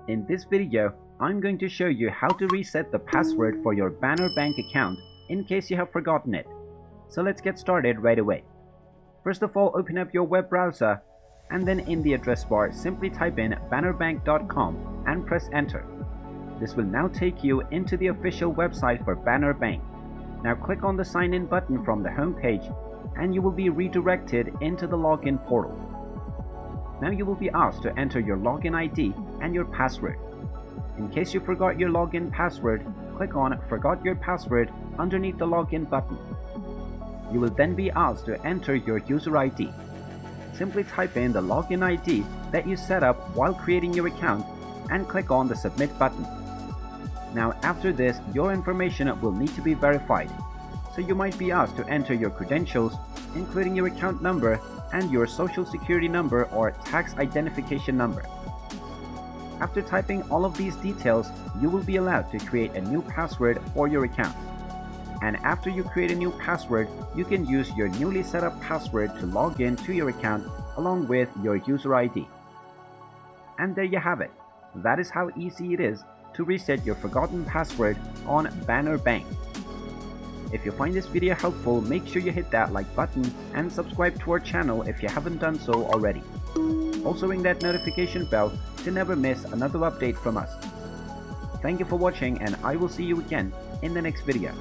In this video, I'm going to show you how to reset the password for your Banner Bank account in case you have forgotten it. So let's get started right away. First of all, open up your web browser and then in the address bar simply type in bannerbank.com and press enter. This will now take you into the official website for Banner Bank. Now click on the sign in button from the home page and you will be redirected into the login portal. Now you will be asked to enter your login ID and your password. In case you forgot your login password, click on Forgot Your Password underneath the login button. You will then be asked to enter your user ID. Simply type in the login ID that you set up while creating your account and click on the Submit button. Now after this, your information will need to be verified. So you might be asked to enter your credentials, including your account number and your social security number or tax identification number. After typing all of these details, you will be allowed to create a new password for your account. And after you create a new password, you can use your newly set up password to log in to your account along with your user ID. And there you have it. That is how easy it is to reset your forgotten password on Banner Bank. If you find this video helpful, make sure you hit that like button and subscribe to our channel if you haven't done so already. Also ring that notification bell to never miss another update from us. Thank you for watching and I will see you again in the next video.